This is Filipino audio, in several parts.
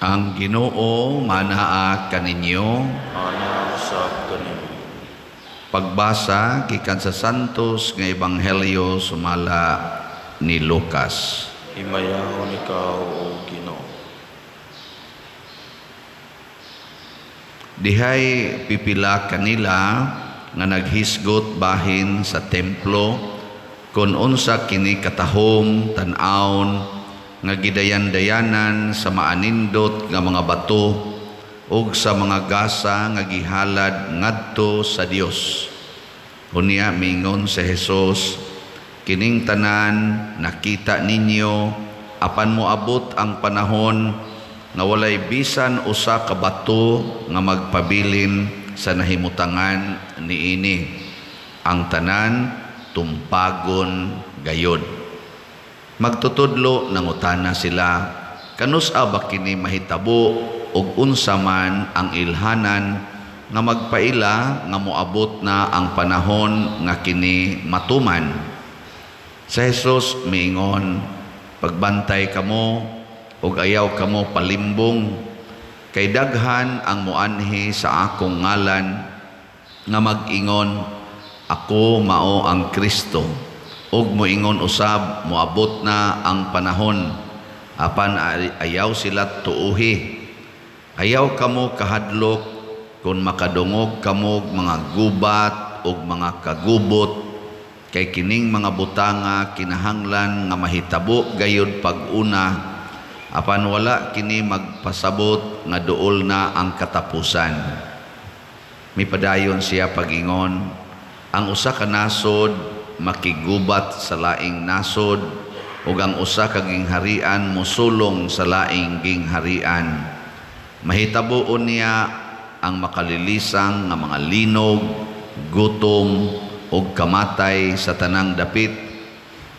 Ang Ginoo manaa kaninyo. Ana usab kanimo. Pagbasa gikan sa Santos nga Ebanghelyo sumala ni Lucas. Himayahon ikaw o Ginoo. Dihay pipila kanila nga naghisgot bahin sa templo kun unsa kini katahom tan-awon nga gidayan-dayanan sa maanindot nga mga bato ug sa mga gasa nga gihalad ngadto sa Dios. Unya mingon sa Hesus, kining tanan nakita ninyo apan moabot ang panahon nga walay bisan usa ka bato nga magpabilin sa nahimutangan niini. Ang tanan tumpagon gayod. Magtutudlo nangutana sila, kanusa ba kini mahitabo ug unsa man ang ilhanan nga magpaila nga moabot na ang panahon nga kini matuman? Sa Hesus miingon, pagbantay kamo ug ayaw kamo palimbong, kay daghan ang muanhi sa akong ngalan nga mag-ingon, ako mao ang Kristo. ug moingon usab moabot na ang panahon apan ayaw sila tuuhi. Ayaw kamo kahadlok kung makadungog kamo mga gubat ug mga kagubot, kay kining mga butanga kinahanglan nga mahitabo gayud pag-una apan wala kini magpasabot nga duol na ang katapusan. Mipadayon siya pag-ingon, ang usa ka nasod makigubat sa laing nasod ug ang usa ka gingharian mosulong sa laing gingharian. Mahitabuon niya ang makalilisang nga mga linog, gutom ug kamatay sa tanang dapit.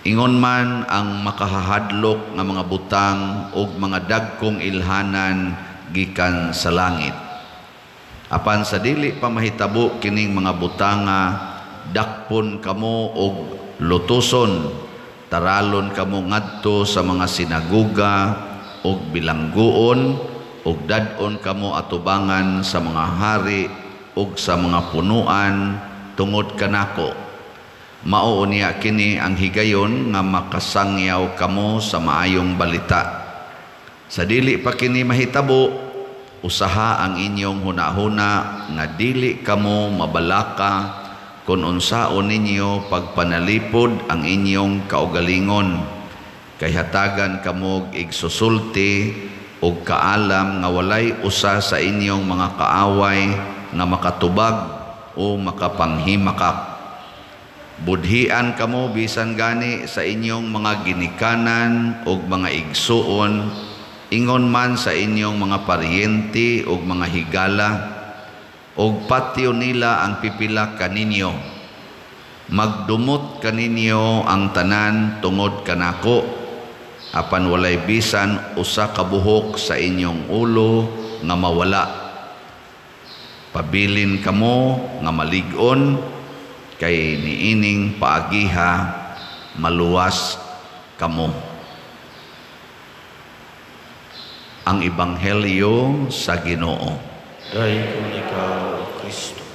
Ingon man ang makahahadlok nga mga butang ug mga dagkong ilhanan gikan sa langit. Apan sa dili pa mahitabo kining mga butanga, dakpon kamo og lutuson, taralon kamo ngadto sa mga sinagoga og bilangguon ug dad-on kamo atubangan sa mga hari ug sa mga punuan tungod kanako. Mao niya kini ang higayon nga makasangyaw kamo sa maayong balita. Sa dili pa kini mahitabo, usaha ang inyong hunahuna nga dili kamo mabalaka kung unsaon ninyo pagpanalipod ang inyong kaugalingon, kay hatagan kamog igsusulti ug kaalam nga walay usa sa inyong mga kaaway nga makatubag o makapanghimakak. Budhian kamo bisan gani sa inyong mga ginikanan ug mga igsuon, ingon man sa inyong mga paryente ug mga higala, og patio nila ang pipila kaninyo. Magdumot kaninyo ang tanan tungod kanako, apan walay bisan usa ka buhok sa inyong ulo nga mawala. Pabilin kamo nga malig-on, kay niining paagiha maluwas kamo. Ang Ebanghelyo sa Ginoo. Dayon ikaw o Kristo.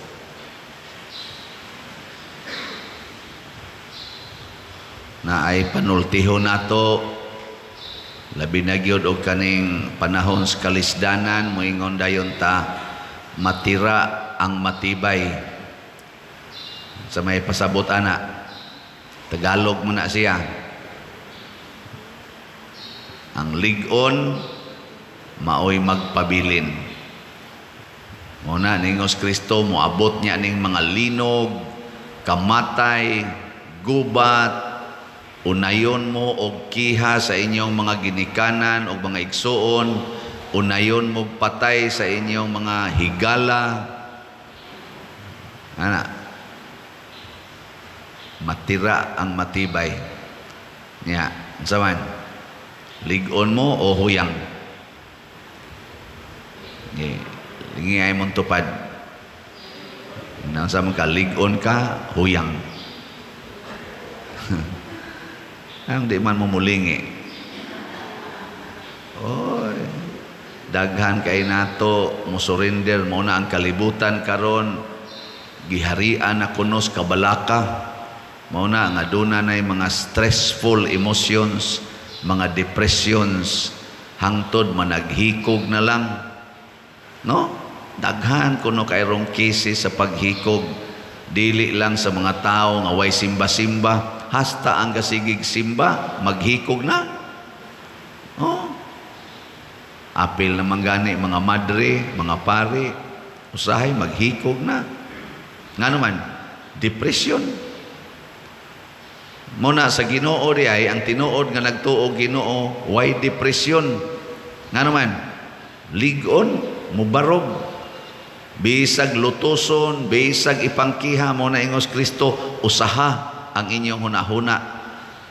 Na ay panultiho nato labi na gyud og kaning panahon sa kalisdanan, moingon dayon ta matira ang matibay. Sa may pasabot ana, Tagalog mo na siya. Ang lig-on maoy magpabilin. Muna ningos Kristo moabot niya ning mga linog, kamatay, gubat, unayon mo og kiha sa inyong mga ginikanan o mga igsuon, unayon mo patay sa inyong mga higala. Ana, matira ang matibay niya. Saman, lig-on mo o huyang? Lingi ay mong tupad. Nang sa mga lig-on ka, huyang. Ang di man mumulingi. Oy, daghan kay nato mo surrender mo na ang kalibutan karon giharian na kunos kabalaka mao na nga aduna nay mga stressful emotions, mga depressions hangtod managhikog na lang, no? Daghan kuno kay rong cases sa paghikog, dili lang sa mga tao nga way simba-simba, hasta ang kasigig simba maghikog na. Oh, apil naman gani mga madre, mga pari, usahay maghikog na. Nga naman, depression. Muna sa Ginoo di ay ang tinuod nga nagtuo Ginoo, why depression? Nga naman, ligon, mubarog, bisag lutuson, bisag ipangkiha mo na ingos Kristo, usaha ang inyong hunahuna.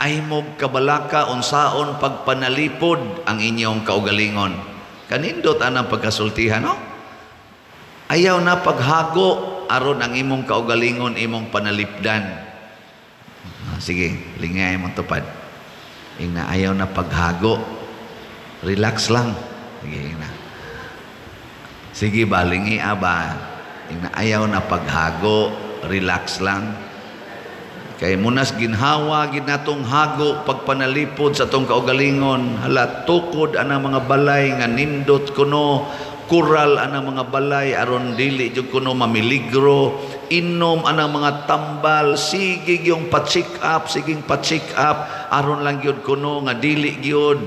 Ay mo kabalaka unsaon pagpanalipod ang inyong kaugalingon. Kanindot anang pagkasultihan, no? Ayaw na paghago aron ang imong kaugalingon imong panalipdan. Sige, lingay mong tupad. Ingna ayaw na paghago. Relax lang. Sige, ingna. Sige ba, lingi ba? Ingna ayaw na paghago. Relax lang. Kay munas ginhawa, ginatong hago, pagpanalipod sa tong kaugalingon. Hala, tukod anang mga balay nga nindot kuno, kural anang mga balay aron dili jud kuno mamiligro, inom anang mga tambal, sige yung pa-check up, siging pa-check up aron lang gyud kuno nga dili gyud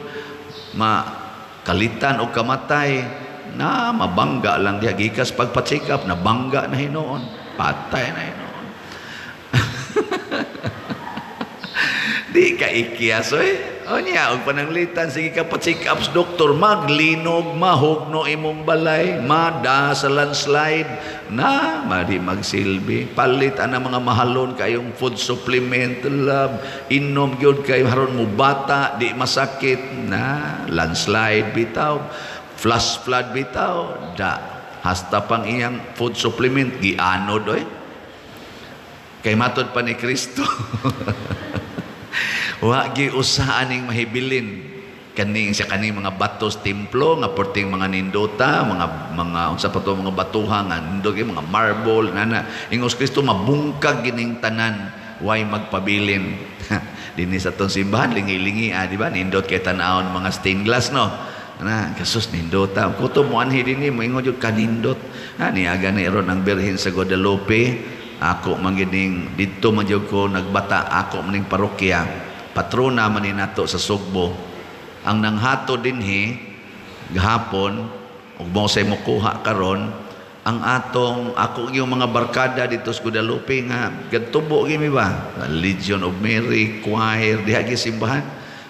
makalitan og kamatay, na mabangga lang diha gikas pagpa-check up, na bangga na hinuon, patay na hinuon. Di ka ikiyas o niya og pananglitan, sige ka pa-check up sa doktor, maglinog, mahugno imong balay, mada sa landslide na madi magsilbi, palit ana mga mahalon kayong food supplement, love, inom gyud kay haron mo bata di masakit, na landslide bitaw, flash flood bitaw, da hasta pang iyang food supplement gianod kay matod pa ni Kristo. Wa gi usahan ning mahibilin kaning siya kaning mga batos templo nga porting mga nindota, mga unsa pa to, mga batuha nga nindot mga marble nana ingos Kristo mabungkag gining tanan, way magpabilin. Dinhi sa tong simbahan lingi-lingi di ba nindot kay tan-awon mga stained glass, no? Na kasus nindota kuto mo anhi dinhi mo ingon jud kanindot. Niaga ni ron ang Birhen sa Guadalupe, ako mangining didto man jud ko nagbata, ako maning parokya, patrona man ni nato sa Sugbo. Ang nanghato dinhi gahapon ug mo say mokuha karon ang atong ako yung mga barkada dito sa Guadalupe nga gadtubo gimi ba, Legion of Mary choir diha gi simbahan.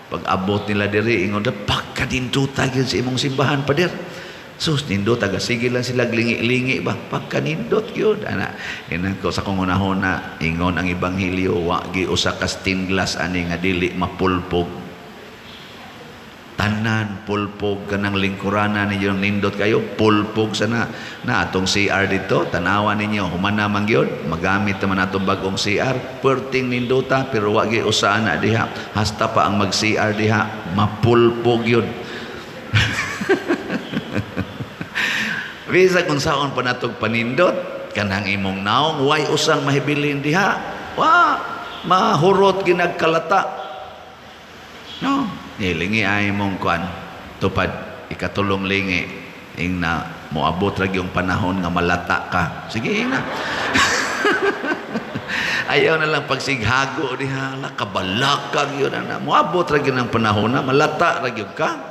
Pag abot nila diri ingon da pagkadinduta gyud sa imong simbahan pader. Sus nindot taga sige lang sila glingi-lingi ba pagkanindot gyud ana inako sa kong unahuna ingon ang ebanghelyo wa gi usa ka stained glass ani nga dili mapulpog, tanan pulpog kanang lingkuranan ninyo nindot kayo pulpog sana na atong CR dito tanawan ninyo humana man gyud magamit naman atong bagong CR perting nindota pero wa gi usa ana diha hasta pa ang mag CR diha mapulpog gyud. Bisa kung saon pa natog panindot kanang imong naong way usang mahibilin diha, wa mahurot ginagkalata, no? Lingi ay mong kuan tupad ikatulong lingi ing na moabot ra yung panahon nga malata ka, sige na. Ayaw na lang pagsighago diha la kabalakag yun na moabot ra gyud ang panahon na malata ra gyud ka.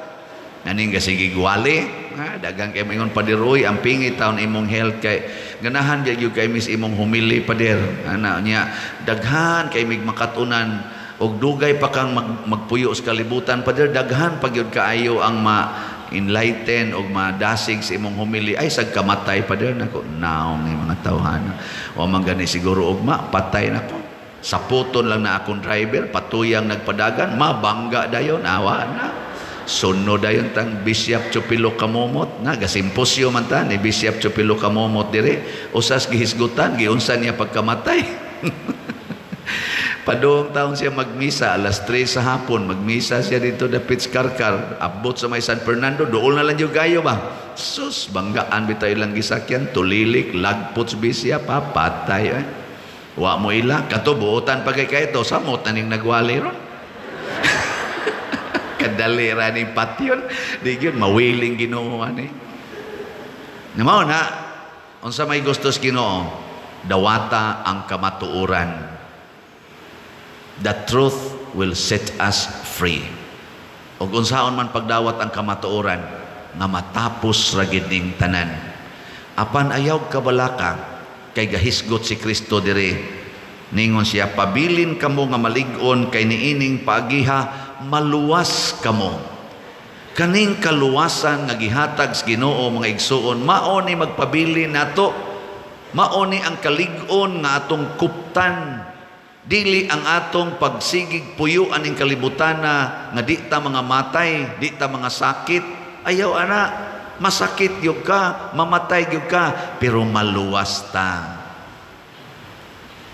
Naning sige gwali, dagang kay ingon padiroy ang pingit taon imong health kay ganahan gyud kay mis imong humili pader ana nya daghan kay mig makatunan og dugay pa kang magpuyo sa kalibutan pader daghan pagyud kaayo ang ma-enlighten og madasig sa imong humili ay sag kamatay pader nako naong ni mga tawhana o man gani siguro ugma patay nako saputon lang na akong driver patuyang nagpadagan mabangga dayon awa na sunod dayon tang Bishop Chupilo Kamomot na gasimposyo man ta ni Bishop Chupilo Kamomot dire usas gihisgutan giunsa niya pagkamatay. Padong taon siya magmisa, alas 3 sa hapon, magmisa siya dito dapit sa Karkar, abot sa may San Fernando, doon na lang yung gayo ba? Sus, banggaan bitay lang gisakyan, tulilik, lagpots bisya, papatay eh. Wa mo ila, katubutan pagay kayo, samot na ning nagwali ron. Kadalira ni patyon, di yun, mawiling Ginoo ani. Namaw na, unsa may gustos Ginoo, dawata ang kamatuoran. The truth will set us free. Ug unsaon man pagdawat ang kamatuoran, nga matapos ra gid ning tanan. Apan ayaw kabalaka kay gahisgot si Kristo diri. Ningon siya, pabilin kamo nga malig-on kay niining paagiha maluwas kamo. Kaning kaluwasan nga gihatag sa Ginoo mga igsuon, mao ni magpabilin nato. Mao ni ang kalig-on nga atong kuptan. Dili ang atong pagsigig puyo aning kalibutan nga di ta mga matay, di ta mga sakit. Ayaw ana, masakit gyud ka, mamatay gyud ka, pero maluwas ta.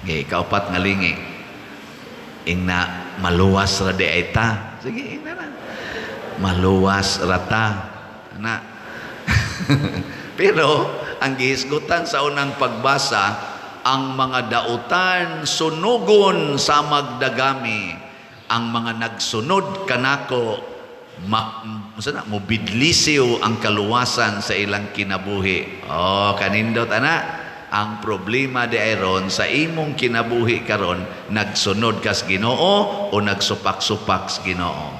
Kaupat nga lingi. Ingna maluwas ra di ay ta. Sige, ingna na. Maluwas ra ta. Ana. Pero ang gihisgutan sa unang pagbasa, ang mga dautan sunugon sa magdagami, ang mga nagsunod kanako mobidlisiw ang kaluwasan sa ilang kinabuhi. Oh, kanindot ana. Ang problema di ayron sa imong kinabuhi karon, nagsunod kas Ginoo o nagsupak-supak sa Ginoo.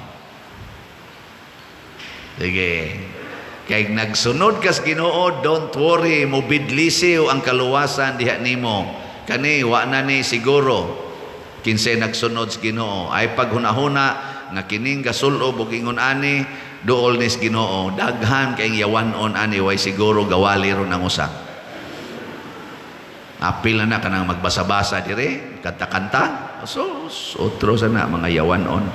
Sige. Kay nagsunod kas Ginoo, don't worry, mobidlisiw ang kaluwasan diha nimo. Kani wa na ni siguro kinsa nagsunod sa Ginoo. Ay paghunahuna nga kining gasulob ug ingon ani duol ni sa Ginoo, daghan kay yawanon ani way siguro gawali ron ang usa. Apil na kanang magbasa-basa dire, kanta-kanta. So, otro sana mga yawanon.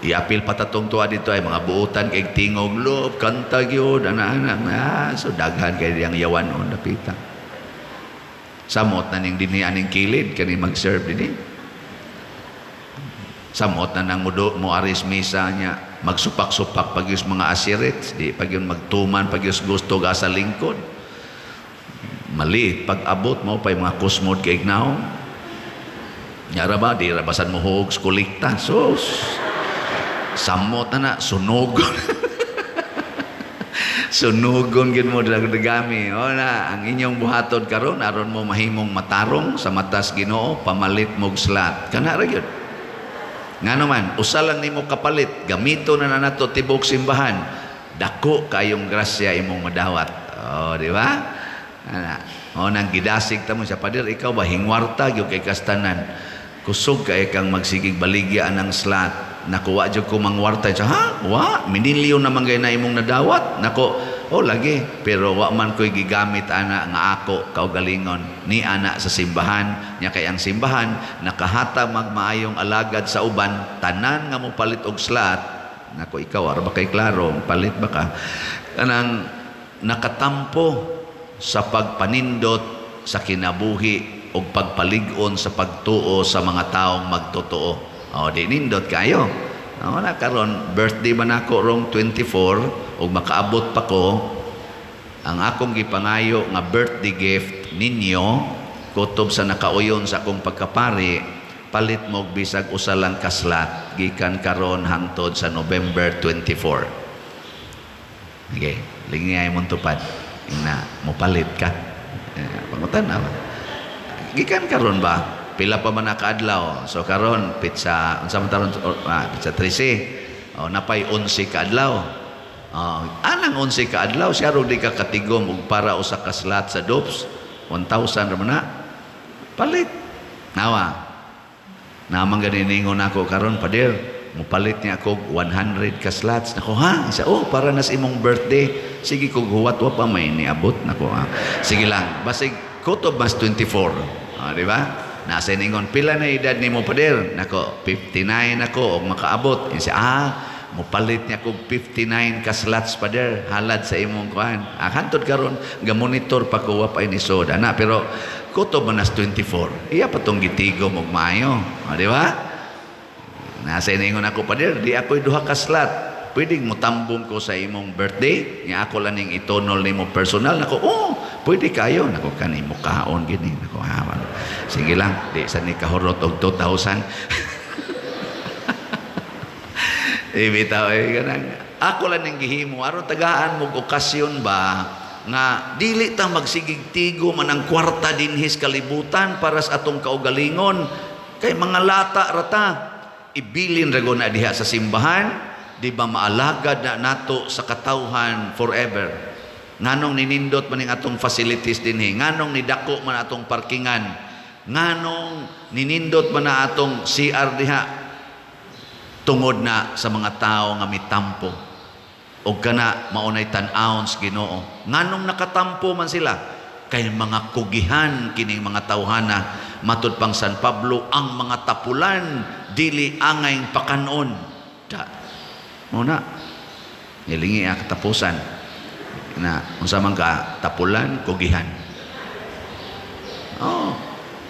Iapil patatong tuwa dito ay mga buutan kay tingog loob, kanta gyud anak-anak. So daghan kay yang yawanon napita. Samot na ning dinhi aning kilid kani mag-serve dinhi. Samot na nang mo aris misa nya, magsupak-supak pagyus mga asirit, di pagyun magtuman pagyus gusto ga sa lingkod. Maliit pag-abot mo pa yung mga kusmod kay ignaw. Nyara ba, di rabasan mo huwag kulikta. Sus, samot na sunugon. Sunugon gin mo dagami. O na, ang inyong buhatod karon aron mo mahimong matarong sa matas Ginoo, pamalit mo slat. Kana ra gyud. Nga naman, usa lang nimo kapalit, gamito na nato tibok simbahan. Dako kayong grasya imong madawat. O, di ba? O nang gidasig ta mo siya, pader ikaw ba hingwarta gyud kay kastanan, kusog kay kang magsigig baligya anang slat, nakuha jud ko mangwarta siya, ha wa minilyo naman gay na imong nadawat nako, o lagi pero wa man koy gigamit ana nga ako kaugalingon ni ana sa simbahan nya, kay ang simbahan nakahatag magmaayong alagad sa uban, tanan nga mo palit og slat nako, ikaw ara ba kay klaro palit ba ka kanang nakatampo sa pagpanindot sa kinabuhi o pagpalig-on sa pagtuo sa mga taong magtotoo. O, di nindot kayo. O, na karon birthday man ako rong 24 o makaabot pa ko, ang akong gipangayo nga birthday gift ninyo, kutob sa nakauyon sa akong pagkapari, palit mo bisag usa lang kaslat, gikan karon hangtod sa November 24. Okay, lingay mong tupad. Na mopalit ka. Pangutan na. Gikan karon ba? Pila pa man nakaadlaw. So karon pizza, unsa man taron pizza 13. Oh, napay 11 ka adlaw. Anang 11 ka adlaw siya ro di ka katigom og para usa ka slot sa DOPS. 1,000 ra man na. Palit. Nawa. Namang ganingon ako karon pader. Mupalit niya ako 100 ka slots. Nako ha? Isa, para nas imong birthday. Sige kung huwat wa pa may niabot. Nako ha? Sige lang. Basig kutob mas 24. Di ba? Nasa ningon, pila na edad ni mo pader? Nako, 59 ako. O makaabot. Isa, mupalit niya ako 59 ka slots pader. Halad sa imong kuhan. Hantod karon, ga-monitor pa ko wa pa inisod. Ana, pero kuto manas 24. Iya patong gitigo mo maayo. O, di ba? Nasa iningon ako pa di ako'y duha ka slot. Pwedeng mutambong ko sa imong birthday. Nga ako lang yung itonol ni mo personal. Nako, pwede kayo. Nako, kanimo kaon gini. Nako, hawan. Sige lang, di sa ni kahurot og 2,000. Ibitaw, ganang. Ako lang yung gihimo. Aron tagaan mo okasyon ba nga dili ta magsigig tigo man ang kwarta dinhis kalibutan para sa atong kaugalingon kay mga lata rata ibilin rago na diha sa simbahan di ba maalagad na nato sa katawhan forever nganong ninindot man ning atong facilities dinhi nganong nidako man atong parkingan nganong ninindot man na atong CR diha tungod na sa mga tao nga mitampo o kana maunay tan-awon sa Ginoo nganong nakatampo man sila kay mga kugihan kining mga tawhana matud pang San Pablo ang mga tapulan dili angay pakanon muna nilingi ang katapusan na unsa man ka tapulan kugihan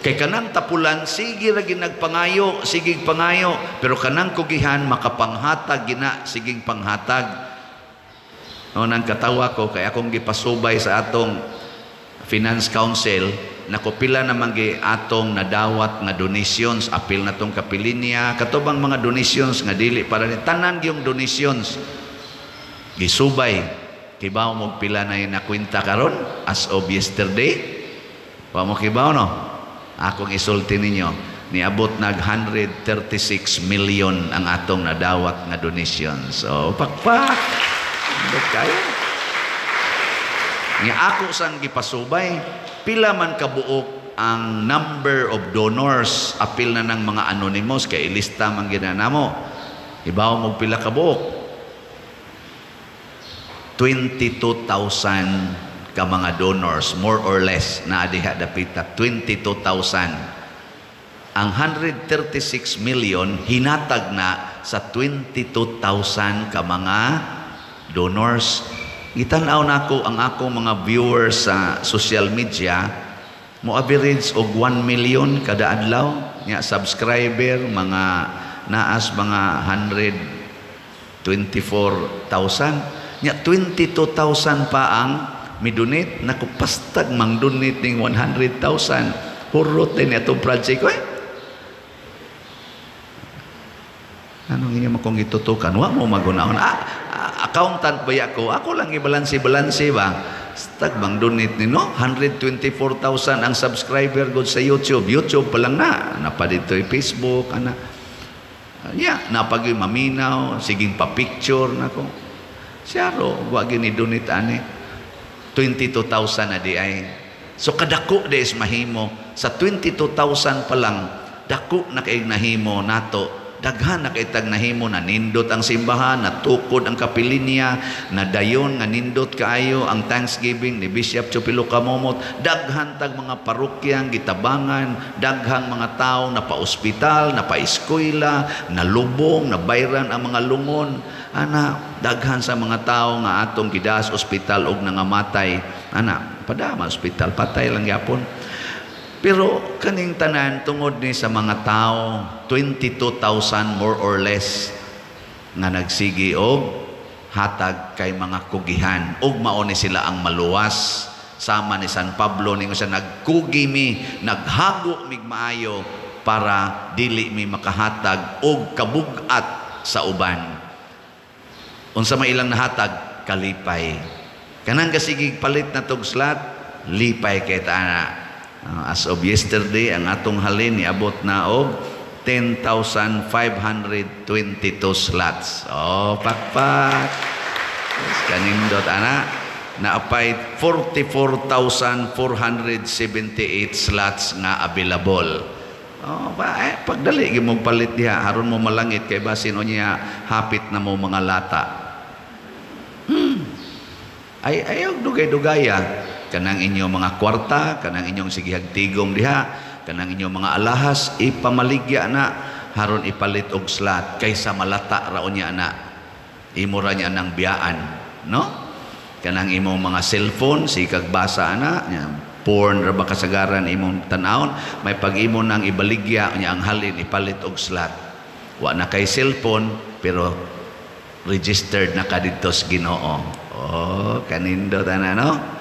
kay kanang tapulan sige ra ginagpangayo sige pangayo pero kanang kugihan makapanghatag gina siging panghatag. Nang katawa ko kay akong gipasubay sa atong Finance Council nakopila naman gi atong nadawat nga donations apil na tong kapilinya katubang mga donations nga dili para ni tanan gyung donations gisubay kibaw mo pila na nakwenta karon as of yesterday wa mo kibaw no akong isulti ninyo niabot nag 136 million ang atong nadawat nga donations so pakpak kayo. Nga ako sang gipasubay, pila man kabuok ang number of donors, apil na ng mga anonymous, kay ilista man ginanamo. Ibaw mo pila kabuok. 22,000 ka mga donors, more or less, na adiha dapita, 22,000. Ang 136 million, hinatag na sa 22,000 ka mga donors. Itanaw nako ang akong mga viewers sa social media mo average og 1 million kada adlaw nya subscriber mga naas mga 124,000 nya 22,000 pa ang midonate nako pastag mang donate ning 100,000 hurot din atong project ko anong inyo makong itutukan wa mo magunahon accountant ba ako lang ibalansi ba stag bang donate ni no 124,000 ang subscriber god sa YouTube pa lang na pa dito Facebook ana napag maminaw siging pa picture nako siyaro wa gini donate ani 22,000 na di ay so kadako des mahimo sa 22,000 pa lang dako na kay nahimo nato daghan na kay tag nahimo na nindot ang simbahan natukod ang kapilinya na dayon nga nindot kaayo ang Thanksgiving ni Bishop Chupilo Kamomot daghan tag mga parokyang gitabangan daghang mga tao na pa-ospital na pa-eskwela na lubong na bayran ang mga lungon ana daghan sa mga tao nga atong gidas ospital og nangamatay ana padama ospital patay lang yapon. Pero kaning tanan tungod ni sa mga tao 22,000 more or less nga nagsigi og hatag kay mga kugihan ug mao ni sila ang maluwas sama ni San Pablo ningo siya nagkugi mi naghago mig maayo para dili mi makahatag og kabug-at sa uban unsa may ilang nahatag kalipay kanang kasigig palit na tog slot lipay kay taana. As of yesterday, ang atong halin niabot na og 10,522 slots. Pakpak. Yes, kanindot, ana. Naapay 44,478 slots nga available. Pagdali, mong palit diha. Haron mo malangit kay basin o niya hapit na mo mga lata. Ayaw dugay-dugaya. Kanang inyong mga kwarta, kanang inyong sigihag tigom diha, kanang inyong mga alahas, ipamaligya na, haron ipalit og slot, kaysa malata raon niya na, imura niya ng biyaan, no? Kanang imong mga cellphone, sikag basa na, porn ra ba kasagaran imong tan-awon, may pag-imo nang ibaligya nya ang halin ipalit og slot. Wa na kay cellphone pero registered na ka didto sa Ginoo. Oh, kanindo tanan no?